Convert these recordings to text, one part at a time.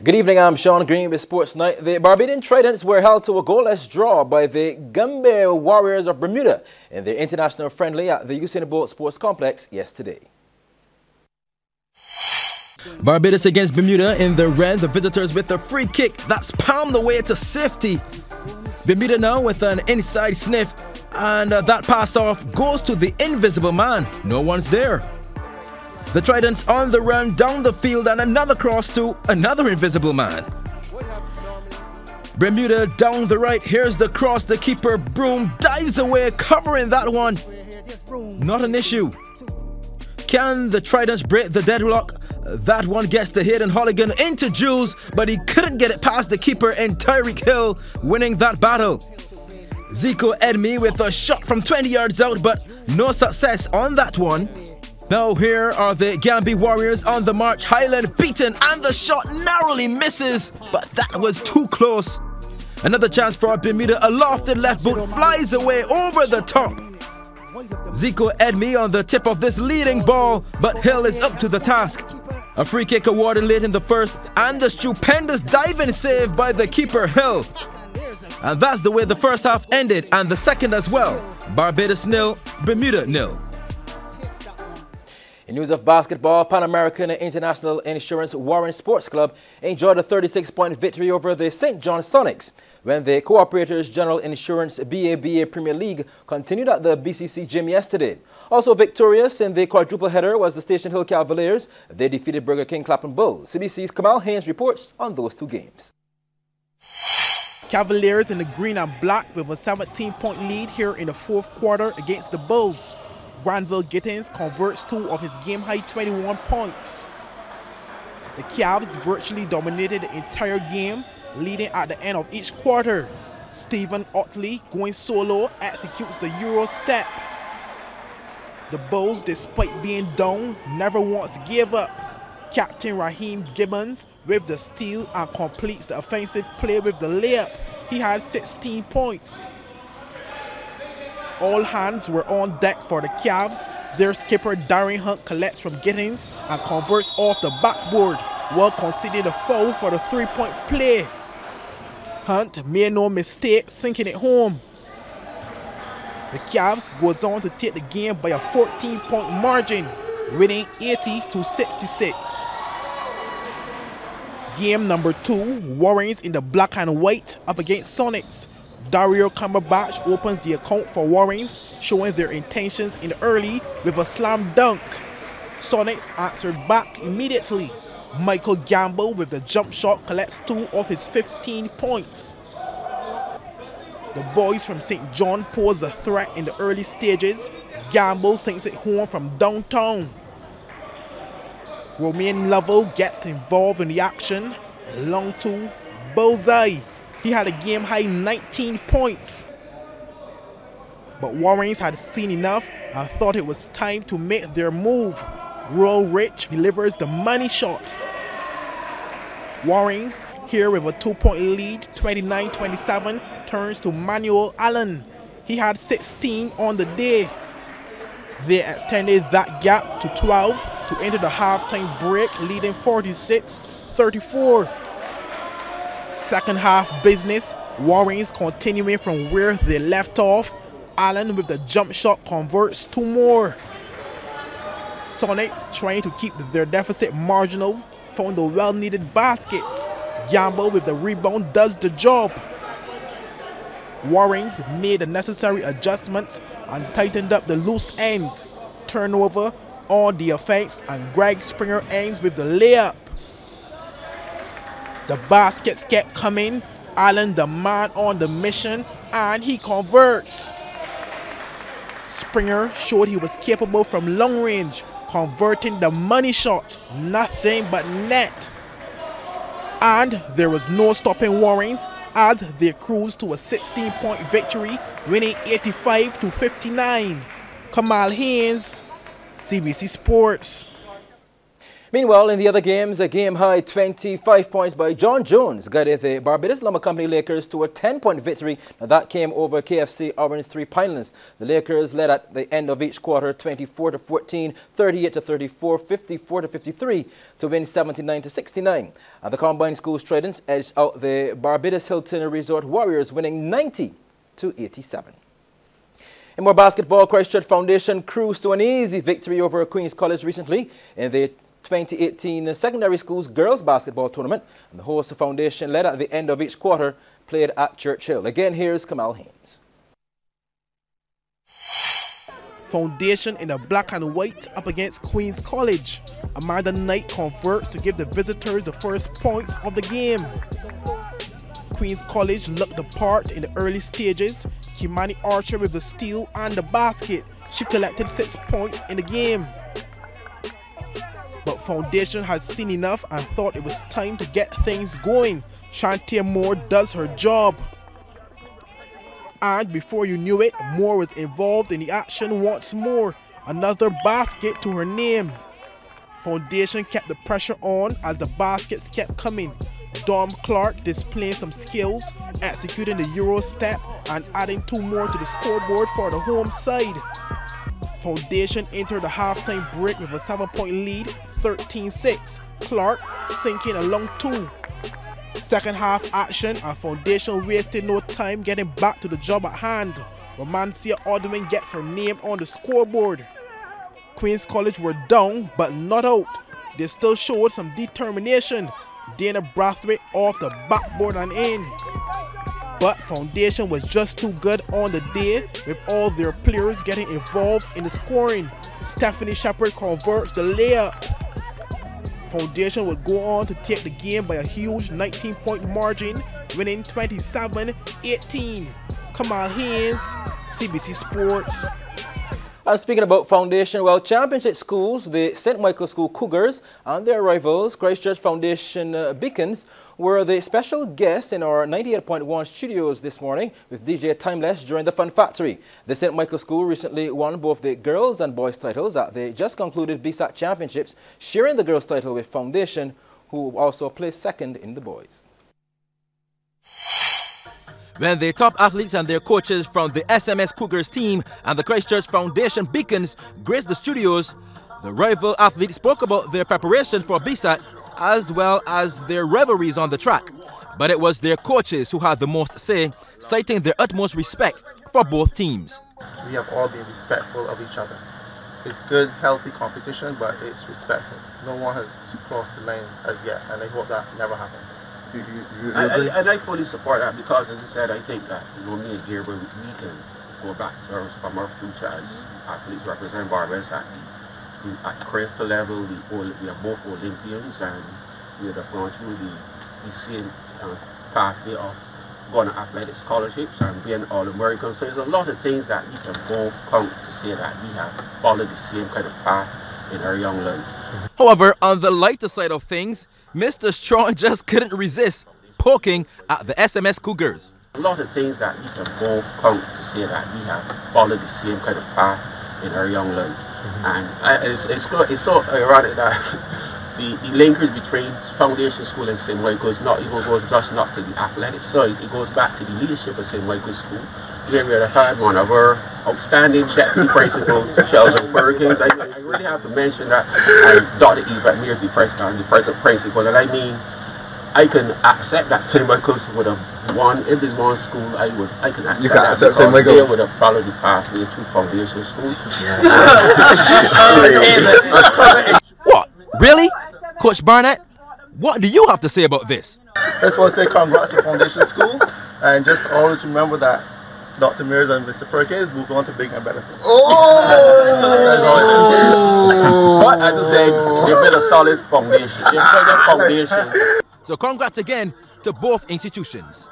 Good evening, I'm Sean Green with Sports Night. The Barbadian Tridents were held to a goalless draw by the Gambia Warriors of Bermuda in their international friendly at the Usain Bolt Sports Complex yesterday. Barbados against Bermuda in the red, the visitors with a free kick that's palmed the way to safety. Bermuda now with an inside sniff, and that pass off goes to the invisible man. No one's there. The Tridents on the run down the field, and another cross to another invisible man. Bermuda down the right, here's the cross, the keeper Broom dives away, covering that one. Not an issue. Can the Tridents break the deadlock? That one gets to Hayden Holligan into Jules, but he couldn't get it past the keeper and Tyreek Hill, winning that battle. Zico Edmi with a shot from 20 yards out, but no success on that one. Now here are the Gambia Warriors on the march. Highland beaten, and the shot narrowly misses, but that was too close. Another chance for Bermuda. A lofted left boot flies away over the top. Zico Edmi on the tip of this leading ball, but Hill is up to the task. A free kick awarded late in the first, and a stupendous diving save by the keeper Hill. And that's the way the first half ended, and the second as well. Barbados 0, Bermuda 0. In news of basketball, Pan American International Insurance Warren Sports Club enjoyed a 36-point victory over the St. John Sonics when the Cooperators General Insurance BABA Premier League continued at the BCC gym yesterday. Also victorious in the quadruple header was the Station Hill Cavaliers. They defeated Burger King Clapham Bulls. CBC's Kamal Haynes reports on those two games. Cavaliers in the green and black with a 17-point lead here in the fourth quarter against the Bulls. Granville Gittins converts 2 of his game-high 21 points. The Cavs virtually dominated the entire game, leading at the end of each quarter. Stephen Otley, going solo, executes the Euro step. The Bulls, despite being down, never once gave up. Captain Raheem Gibbons with the steal and completes the offensive play with the layup. He had 16 points. All hands were on deck for the Cavs. Their skipper Darren Hunt collects from Gittins and converts off the backboard while conceding a foul for the three-point play. Hunt made no mistake sinking it home. The Cavs goes on to take the game by a 14-point margin, winning 80-66. Game number 2, Warriors in the black and white up against Sonics. Dario Cumberbatch opens the account for Warriors, showing their intentions in the early with a slam dunk. Sonics answered back immediately. Michael Gamble with the jump shot collects 2 of his 15 points. The boys from St. John pose a threat in the early stages. Gamble sinks it home from downtown. Romain Lovell gets involved in the action. Long 2, bullseye. He had a game-high 19 points. But Warriors had seen enough and thought it was time to make their move. Roll Rich delivers the money shot. Warriors, here with a 2-point lead, 29-27, turns to Manuel Allen. He had 16 on the day. They extended that gap to 12 to enter the halftime break, leading 46-34. Second half business, Warriors continuing from where they left off. Allen with the jump shot converts 2 more. Sonics trying to keep their deficit marginal, found the well-needed baskets. Gamble with the rebound does the job. Warriors made the necessary adjustments and tightened up the loose ends. Turnover on the offense, and Greg Springer ends with the layup. The baskets kept coming. Allen, the man on the mission, and he converts. Springer showed he was capable from long range, converting the money shot. Nothing but net. And there was no stopping Warriors as they cruised to a 16-point victory, winning 85-59. Kamal Haynes, CBC Sports. Meanwhile, in the other games, a game-high 25 points by John Jones guided the Barbados Lumber Company Lakers to a 10-point victory. Now, that came over KFC Orange 3 Pinelands. The Lakers led at the end of each quarter 24-14, 38-34, 54-53 to win 79-69. The combined schools Tridents edged out the Barbados Hilton Resort Warriors, winning 90-87. In more basketball, Christchurch Foundation cruised to an easy victory over Queen's College recently in the 2018 Secondary Schools Girls Basketball Tournament. And the host foundation led at the end of each quarter, played at Churchill. Again, here's Kamal Haynes. Foundation in the black and white up against Queen's College. Amanda Knight converts to give the visitors the first points of the game. Queen's College looked the part in the early stages. Kimani Archer with the steal and the basket. She collected 6 points in the game. But Foundation has seen enough and thought it was time to get things going. Shantia Moore does her job. And before you knew it, Moore was involved in the action once more. Another basket to her name. Foundation kept the pressure on as the baskets kept coming. Dom Clark displaying some skills, executing the Euro step and adding 2 more to the scoreboard for the home side. Foundation entered the halftime break with a 7-point lead, 13-6. Clark sinking along 2. Second half action and Foundation wasted no time getting back to the job at hand. Romancia Alderman gets her name on the scoreboard. Queen's College were down but not out. They still showed some determination. Dana Brathwaite off the backboard and in. But Foundation was just too good on the day with all their players getting involved in the scoring. Stephanie Shepherd converts the layup. Foundation would go on to take the game by a huge 19-point margin, winning 27-18. Kamal Haynes, CBC Sports. And speaking about Foundation, well, championship schools, the St. Michael School Cougars and their rivals, Christchurch Foundation Beacons, were the special guests in our 98.1 studios this morning with DJ Timeless during the Fun Factory. The St. Michael School recently won both the girls and boys titles at the just concluded BSAT Championships, sharing the girls title with Foundation, who also placed second in the boys. When the top athletes and their coaches from the SMS Cougars team and the Christchurch Foundation Beacons graced the studios, the rival athletes spoke about their preparation for BSAT as well as their rivalries on the track. But it was their coaches who had the most to say, citing their utmost respect for both teams. We have all been respectful of each other. It's good, healthy competition, but it's respectful. No one has crossed the line as yet, and I hope that never happens. And I fully support that because, as I said, I think that me and Gabriel, we can go back to from our future as athletes represent Barbados athletes. At critical level, we are both Olympians and we have gone through the same pathway of going to athletic scholarships and being All-Americans. So there's a lot of things that we can both count to say that we have followed the same kind of path in our young life. However, on the lighter side of things, Mr. Strong just couldn't resist poking at the SMS Cougars. A lot of things that we can both count to say that we have followed the same kind of path in our young life. And it's so ironic that the linkage between Foundation School and St. Michael's goes just not to the athletics side, it goes back to the leadership of St. Michael's School, where we had one of our outstanding deputy principals, Sheldon Perkins. I really have to mention that Dr. Eva Mears, the present principal, and I mean, I can accept that St. Michael's would have won. If there's one school, I can accept that because St. Michael's would have followed the pathway through Foundation School. What? Really? Coach Barnett, what do you have to say about this? I just want to say congrats to Foundation School, and just always remember that Dr. Mears and Mr. Perkins moved on to bigger and better things. But as I said, they've been a solid foundation. They've built a foundation. So congrats again to both institutions.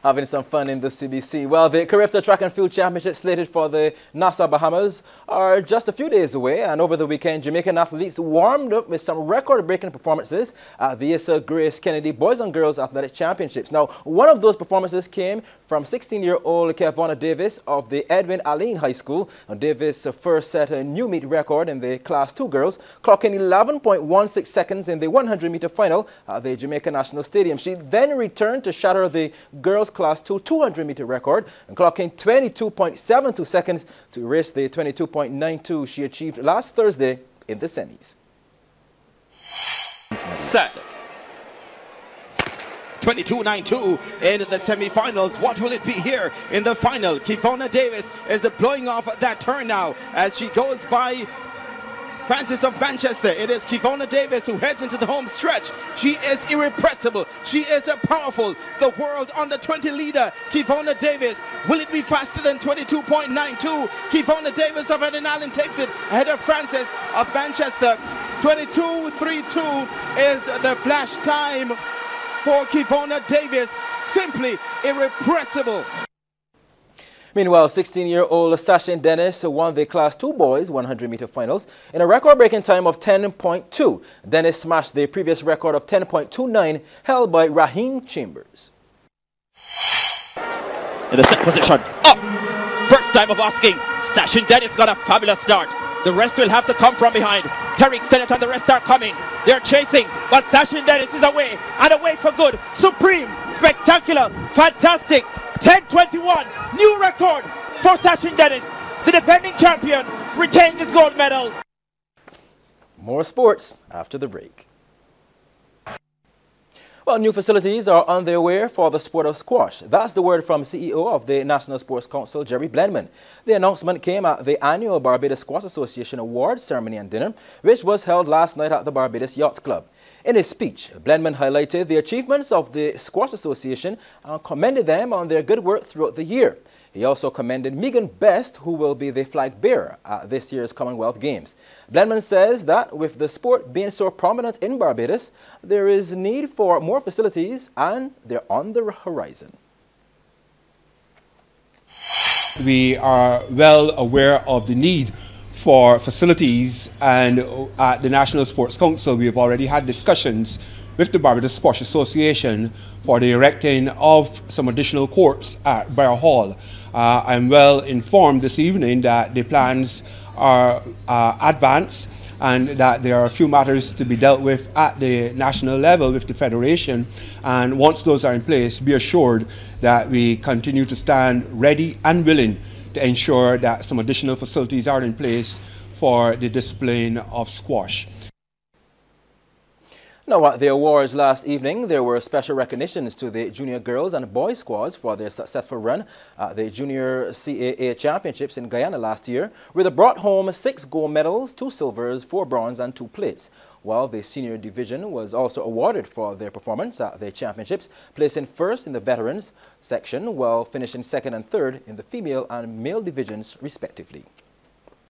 Having some fun in the CBC. Well, the Carifta Track and Field Championship slated for the Nassau Bahamas are just a few days away, and over the weekend, Jamaican athletes warmed up with some record-breaking performances at the Issa Grace Kennedy Boys and Girls Athletic Championships. Now, one of those performances came from 16-year-old Kevonna Davis of the Edwin Allen High School. Davis first set a new meet record in the Class 2 girls, clocking 11.16 seconds in the 100-meter final at the Jamaica National Stadium. She then returned to shatter the girls' Class 2 200-meter record, and clocking 22.72 seconds to erase the 22.92 she achieved last Thursday in the semis. Set. 22.92 in the semi-finals. What will it be here in the final? Kevonna Davis is blowing off that turn now as she goes by Francis of Manchester. It is Kevonna Davis who heads into the home stretch. She is irrepressible. She is powerful. The world under 20 leader, Kevonna Davis. Will it be faster than 22.92? Kevonna Davis of Edwin Allen takes it ahead of Francis of Manchester. 22.32 is the flash time for Kevonna Davis. Simply irrepressible. Meanwhile, 16-year-old Sashin Dennis won the Class 2 boys 100-meter finals in a record-breaking time of 10.2. Dennis smashed the previous record of 10.29 held by Raheem Chambers. In the set position, up! First time of asking, Sashin Dennis got a fabulous start. The rest will have to come from behind. Tariq Sennett and the rest are coming. They're chasing, but Sashin Dennis is away, and away for good. Supreme, spectacular, fantastic. 10.21, new record for Sashin Dennis. The defending champion retains his gold medal. More sports after the break. Well, new facilities are on their way for the sport of squash. That's the word from CEO of the National Sports Council, Jerry Blendman. The announcement came at the annual Barbados Squash Association Awards ceremony and dinner, which was held last night at the Barbados Yacht Club. In his speech, Blendman highlighted the achievements of the Squash Association and commended them on their good work throughout the year. He also commended Megan Best, who will be the flag bearer at this year's Commonwealth Games. Blendman says that with the sport being so prominent in Barbados, there is need for more facilities and they're on the horizon. We are well aware of the need for facilities, and at the National Sports Council we have already had discussions with the Barbados Squash Association for the erecting of some additional courts at Briar Hall. I'm well informed this evening that the plans are advanced and that there are a few matters to be dealt with at the national level with the Federation, and once those are in place, be assured that we continue to stand ready and willing to ensure that some additional facilities are in place for the discipline of squash. Now, at the awards last evening, there were special recognitions to the junior girls and boys squads for their successful run at the Junior CAA Championships in Guyana last year, where they brought home 6 gold medals, 2 silvers, 4 bronze and 2 plates. While the senior division was also awarded for their performance at the championships, placing first in the veterans section while finishing second and third in the female and male divisions respectively.